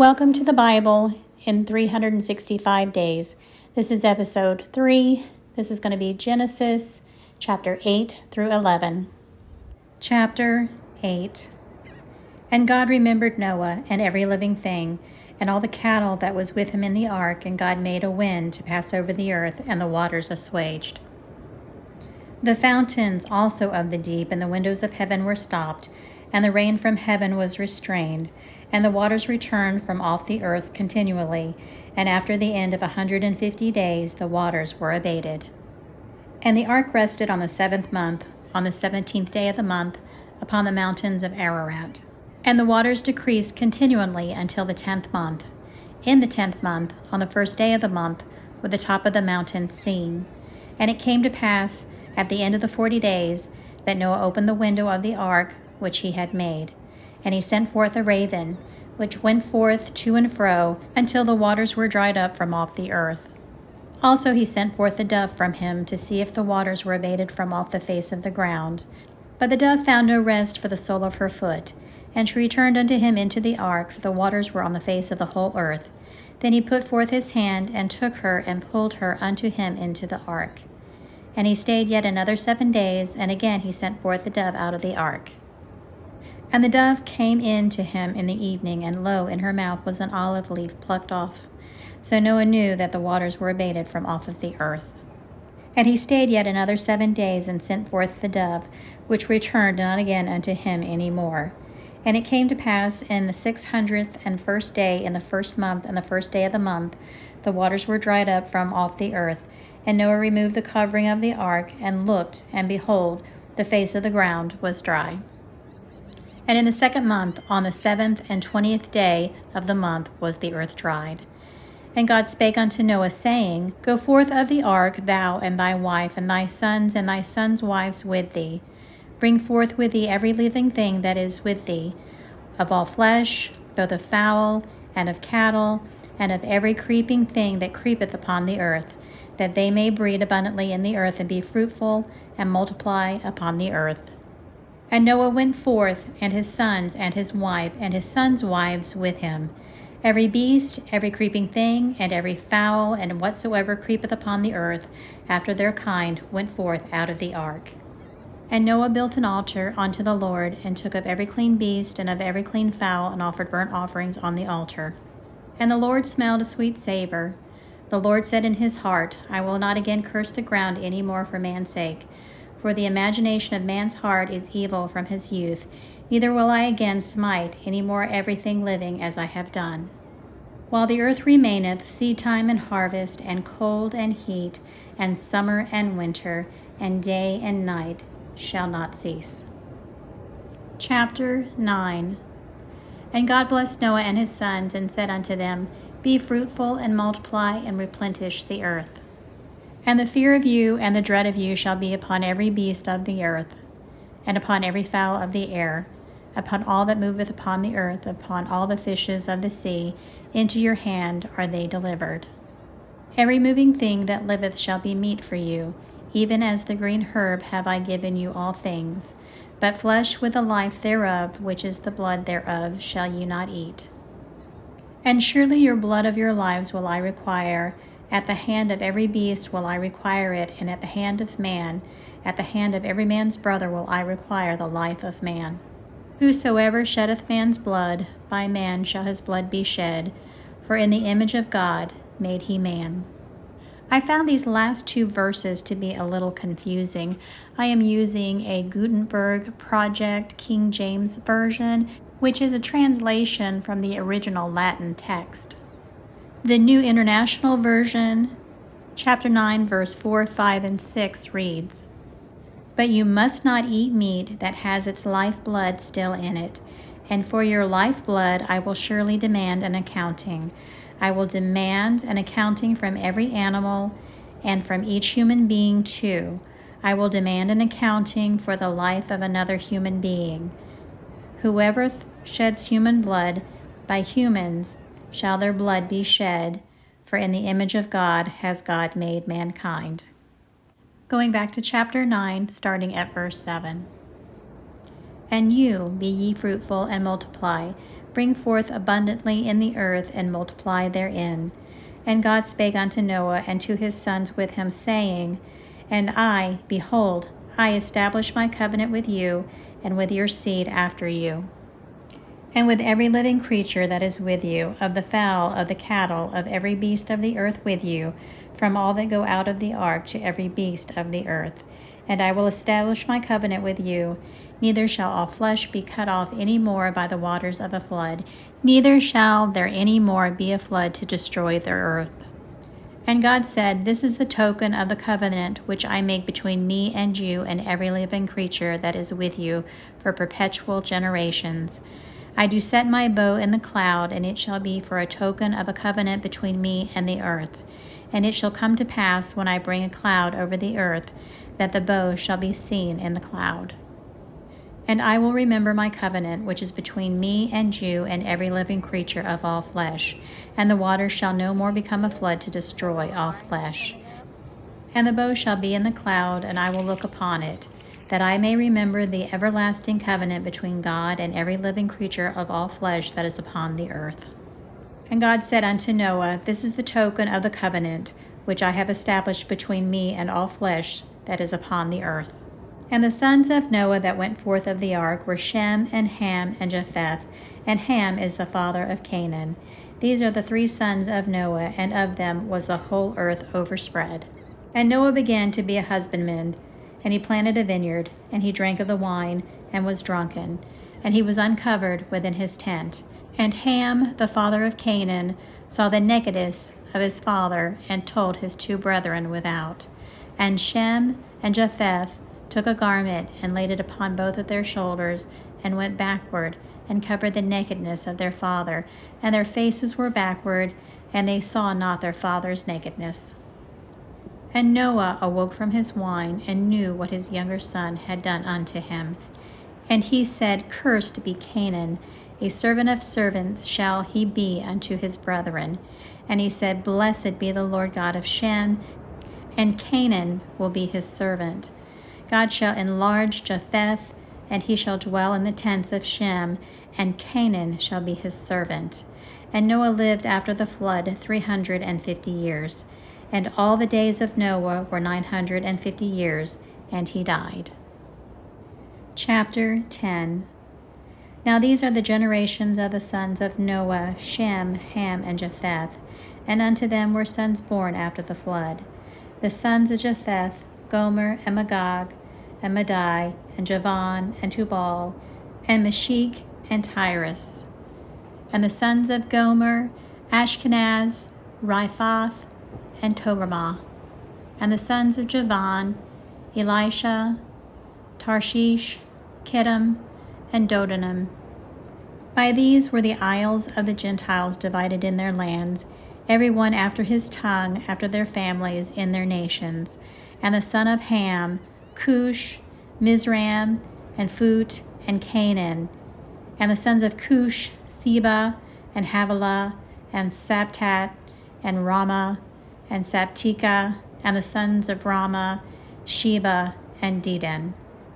Welcome to the Bible in 365 days. This is episode 3. This is going to be Genesis chapter 8 through 11. Chapter 8. And God remembered Noah and every living thing, and all the cattle that was with him in the ark, and God made a wind to pass over the earth, and the waters assuaged. The fountains also of the deep and the windows of heaven were stopped, and the rain from heaven was restrained, and the waters returned from off the earth continually, and after the end of 150 days the waters were abated. And the ark rested on the 7th month, on the 17th day of the month, upon the mountains of Ararat. And the waters decreased continually until the 10th month. In the 10th month, on the 1st day of the month, were the top of the mountain seen. And it came to pass, at the end of the 40 days, that Noah opened the window of the ark which he had made. And he sent forth a raven, which went forth to and fro, until the waters were dried up from off the earth. Also he sent forth a dove from him, to see if the waters were abated from off the face of the ground. But the dove found no rest for the sole of her foot. And she returned unto him into the ark, for the waters were on the face of the whole earth. Then he put forth his hand, and took her, and pulled her unto him into the ark. And he stayed yet another 7 days, and again he sent forth the dove out of the ark. And the dove came in to him in the evening, and lo, in her mouth was an olive leaf plucked off. So Noah knew that the waters were abated from off of the earth. And he stayed yet another 7 days, and sent forth the dove, which returned not again unto him any more. And it came to pass in the 601st day, in the 1st month, and the 1st day of the month, the waters were dried up from off the earth. And Noah removed the covering of the ark, and looked, and behold, the face of the ground was dry. And in the 2nd month, on the 7th and 20th day of the month, was the earth dried. And God spake unto Noah, saying, Go forth of the ark, thou and thy wife, and thy sons' wives with thee. Bring forth with thee every living thing that is with thee, of all flesh, both of fowl, and of cattle, and of every creeping thing that creepeth upon the earth, that they may breed abundantly in the earth, and be fruitful, and multiply upon the earth. And Noah went forth, and his sons, and his wife, and his sons' wives with him. Every beast, every creeping thing, and every fowl, and whatsoever creepeth upon the earth, after their kind, went forth out of the ark. And Noah built an altar unto the Lord, and took of every clean beast, and of every clean fowl, and offered burnt offerings on the altar. And the Lord smelled a sweet savor. The Lord said in his heart, I will not again curse the ground any more for man's sake. For the imagination of man's heart is evil from his youth, neither will I again smite any more everything living as I have done. While the earth remaineth, seedtime and harvest, and cold and heat, and summer and winter, and day and night shall not cease. Chapter 9. And God blessed Noah and his sons, and said unto them, Be fruitful, and multiply, and replenish the earth. And the fear of you and the dread of you shall be upon every beast of the earth, and upon every fowl of the air, upon all that moveth upon the earth, upon all the fishes of the sea. Into your hand are they delivered. Every moving thing that liveth shall be meat for you, even as the green herb have I given you all things. But flesh with the life thereof, which is the blood thereof, shall you not eat. And surely your blood of your lives will I require. At the hand of every beast will I require it, and at the hand of man, at the hand of every man's brother will I require the life of man. Whosoever sheddeth man's blood, by man shall his blood be shed, for in the image of God made he man. I found these last 2 verses to be a little confusing. I am using a Gutenberg Project King James Version, which is a translation from the original Latin text. The New International Version, chapter 9, verse 4, 5, and 6 reads, But you must not eat meat that has its lifeblood still in it, and for your lifeblood I will surely demand an accounting. I will demand an accounting from every animal, and from each human being too. I will demand an accounting for the life of another human being. Whoever sheds human blood, by humans shall their blood be shed, for in the image of God has God made mankind. Going back to chapter 9, starting at verse 7. And you, be ye fruitful and multiply, bring forth abundantly in the earth, and multiply therein. And God spake unto Noah and to his sons with him, saying, And I, behold, I establish my covenant with you, and with your seed after you, and with every living creature that is with you, of the fowl, of the cattle, of every beast of the earth with you, from all that go out of the ark to every beast of the earth. And I will establish my covenant with you. Neither shall all flesh be cut off any more by the waters of a flood, neither shall there any more be a flood to destroy the earth. And God said, This is the token of the covenant which I make between me and you and every living creature that is with you for perpetual generations. I do set my bow in the cloud, and it shall be for a token of a covenant between me and the earth. And it shall come to pass, when I bring a cloud over the earth, that the bow shall be seen in the cloud. And I will remember my covenant, which is between me and you and every living creature of all flesh. And the waters shall no more become a flood to destroy all flesh. And the bow shall be in the cloud, and I will look upon it, that I may remember the everlasting covenant between God and every living creature of all flesh that is upon the earth. And God said unto Noah, This is the token of the covenant, which I have established between me and all flesh that is upon the earth. And the sons of Noah that went forth of the ark were Shem and Ham and Japheth, and Ham is the father of Canaan. These are the 3 sons of Noah, and of them was the whole earth overspread. And Noah began to be a husbandman, and he planted a vineyard, and he drank of the wine, and was drunken, and he was uncovered within his tent. And Ham, the father of Canaan, saw the nakedness of his father, and told his 2 brethren without. And Shem and Japheth took a garment, and laid it upon both of their shoulders, and went backward, and covered the nakedness of their father, and their faces were backward, and they saw not their father's nakedness. And Noah awoke from his wine, and knew what his younger son had done unto him. And he said, Cursed be Canaan, a servant of servants shall he be unto his brethren. And he said, Blessed be the Lord God of Shem, and Canaan will be his servant. God shall enlarge Japheth, and he shall dwell in the tents of Shem, and Canaan shall be his servant. And Noah lived after the flood 350 years. And all the days of Noah were 950 years, and he died. Chapter 10. Now these are the generations of the sons of Noah, Shem, Ham, and Japheth, and unto them were sons born after the flood. The sons of Japheth, Gomer, and Magog, and Madai, and Javan, and Tubal, and Meshech, and Tyrus. And the sons of Gomer, Ashkenaz, Riphath, and Togarmah. And the sons of Javan, Elisha, Tarshish, Kittim, and Dodanim. By these were the isles of the Gentiles divided in their lands, every one after his tongue, after their families, in their nations. And the son of Ham, Cush, Mizraim, and Phut, and Canaan. And the sons of Cush, Seba, and Havilah, and Sabtat, and Ramah, and Sabtika. And the sons of Ramah, Sheba, and Dedan.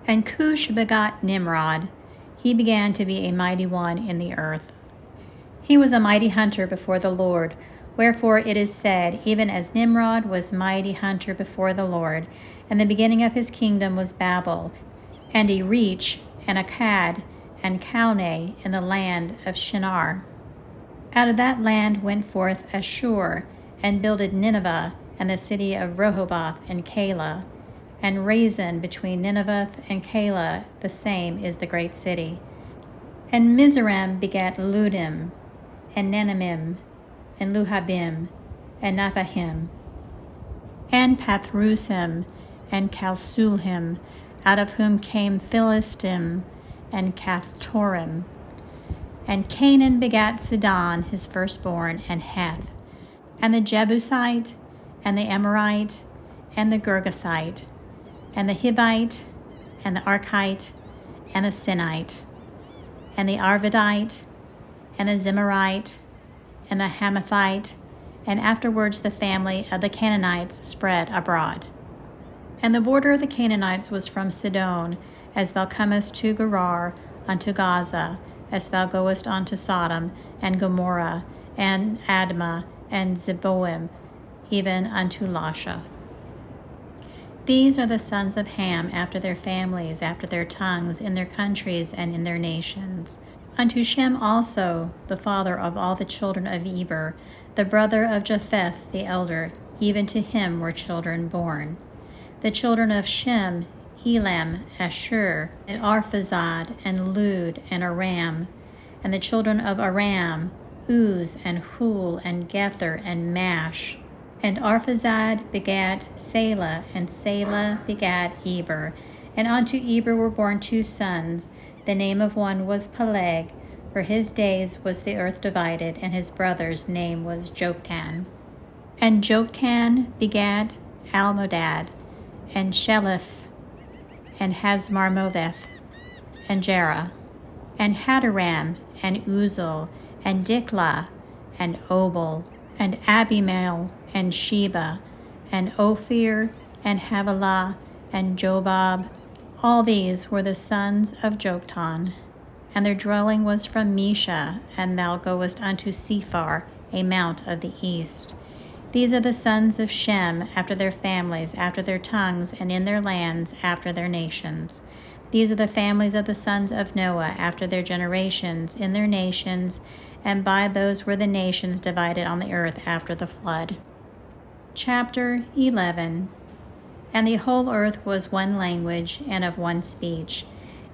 And Cush begot Nimrod. He began to be a mighty one in the earth. He was a mighty hunter before the Lord. Wherefore it is said, even as Nimrod was mighty hunter before the Lord, and the beginning of his kingdom was Babel, and Erech, and Akkad, and Calneh in the land of Shinar. Out of that land went forth Ashur, and builded Nineveh, and the city of Rehoboth and Calah, and Raisin between Nineveh and Calah, the same is the great city. And Mizraim begat Ludim, and Nanamim, and Luhabim, and Naphahim, and Pathrusim, and Calsulhim, out of whom came Philistim, and Caphtorim. And Canaan begat Sidon, his firstborn, and Heth, and the Jebusite, and the Amorite, and the Girgasite, and the Hivite, and the Archite, and the Sinite, and the Arvadite, and the Zemarite, and the Hamathite, and afterwards the family of the Canaanites spread abroad. And the border of the Canaanites was from Sidon, as thou comest to Gerar unto Gaza, as thou goest on to Sodom and Gomorrah and Admah and Zeboim, even unto Lasha. These are the sons of Ham after their families, after their tongues, in their countries and in their nations. Unto Shem also, the father of all the children of Eber, the brother of Japheth the elder, even to him were children born. The children of Shem, Elam, Ashur, and Arphaxad, and Lud, and Aram. And the children of Aram, Uz, and Hul, and Gether, and Mash. And Arphaxad begat Salah, and Salah begat Eber. And unto Eber were born 2 sons. The name of one was Peleg, for his days was the earth divided, and his brother's name was Joktan. And Joktan begat Almodad, and Sheleph, and Hazmarmoveth, and Jerah, and Hadaram, and Uzal, and Diklah, and Obal, and Abimael, and Sheba, and Ophir, and Havilah, and Jobab. All these were the sons of Joktan. And their dwelling was from Mesha, and thou goest unto Sephar, a mount of the east. These are the sons of Shem, after their families, after their tongues, and in their lands, after their nations. These are the families of the sons of Noah, after their generations, in their nations, and by those were the nations divided on the earth after the flood. Chapter 11. And the whole earth was one language, and of one speech.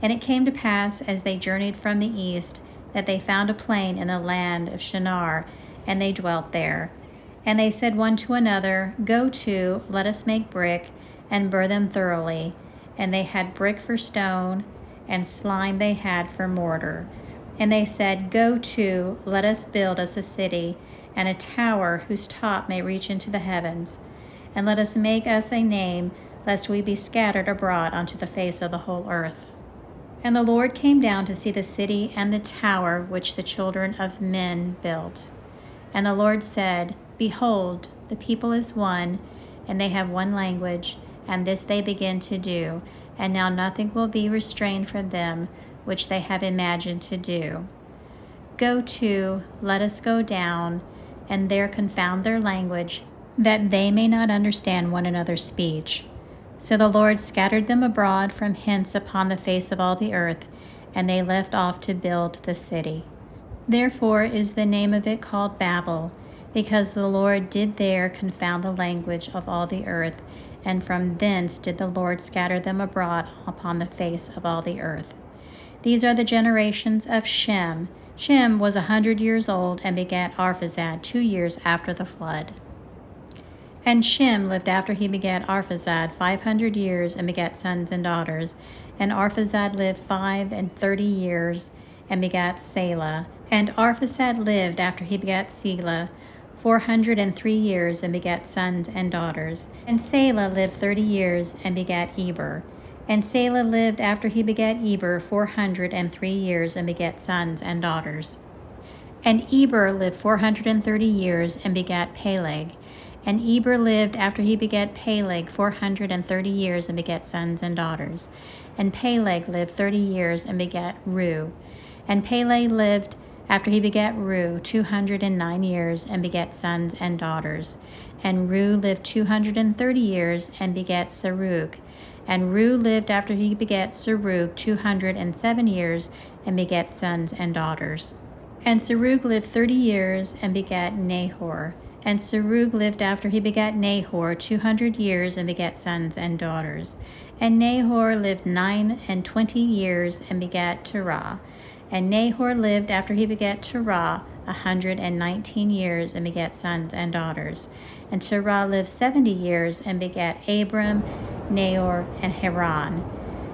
And it came to pass, as they journeyed from the east, that they found a plain in the land of Shinar, and they dwelt there. And they said one to another, Go to, let us make brick, and burn them thoroughly. And they had brick for stone, and slime they had for mortar. And they said, Go to, let us build us a city, and a tower whose top may reach into the heavens. And let us make us a name, lest we be scattered abroad unto the face of the whole earth. And the Lord came down to see the city and the tower which the children of men built. And the Lord said, Behold, the people is one, and they have one language, and this they begin to do, and now nothing will be restrained from them which they have imagined to do. Go to, let us go down, and there confound their language, that they may not understand one another's speech. So the Lord scattered them abroad from hence upon the face of all the earth, and they left off to build the city. Therefore is the name of it called Babel, because the Lord did there confound the language of all the earth, and from thence did the Lord scatter them abroad upon the face of all the earth. These are the generations of Shem. Shem was 100 years old, and begat Arphaxad 2 years after the flood. And Shem lived after he begat Arphaxad 500 years, and begat sons and daughters. And Arphaxad lived 35 years, and begat Salah. And Arphaxad lived after he begat Selah 403 years, and begat sons and daughters. And Salah lived 30 years, and begat Eber. And Salah lived after he begat Eber 403 years, and begat sons and daughters. And Eber lived 430 years, and begat Peleg. And Eber lived after he begat Peleg 430 years, and begat sons and daughters. And Peleg lived 30 years, and begat Reu. And Peleg lived after he begat Reu 209 years, and begat sons and daughters. And Reu lived 230 years, and begat Serug. And Reu lived after he begat Serug 207 years, and begat sons and daughters. And Serug lived 30 years, and begat Nahor. And Serug lived after he begat Nahor 200 years, and begat sons and daughters. And Nahor lived 29 years, and begat Terah. And Nahor lived after he begat Terah 119 years, and begat sons and daughters. And Terah lived 70 years, and begat Abram, Nahor, and Haran.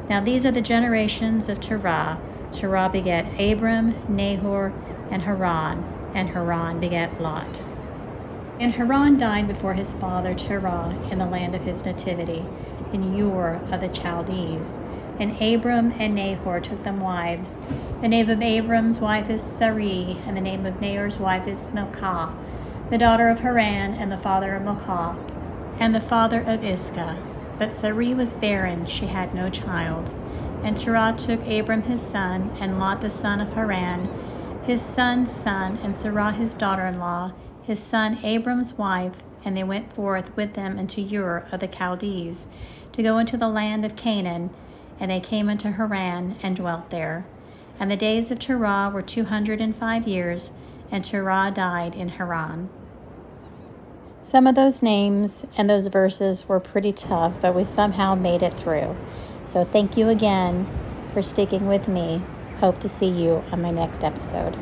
Now these are the generations of Terah. Terah begat Abram, Nahor, and Haran. And Haran begat Lot. And Haran died before his father Terah in the land of his nativity, in Ur of the Chaldees. And Abram and Nahor took them wives. The name of Abram's wife is Sarai, and the name of Nahor's wife is Milcah, the daughter of Haran, and the father of Milcah, and the father of Iscah. But Sarai was barren, she had no child. And Terah took Abram his son, and Lot the son of Haran, his son's son, and Sarah his daughter-in-law, his son Abram's wife, and they went forth with them into Ur of the Chaldees, to go into the land of Canaan, and they came into Haran, and dwelt there. And the days of Terah were 205 years, and Terah died in Haran. Some of those names and those verses were pretty tough, but we somehow made it through. So thank you again for sticking with me. Hope to see you on my next episode.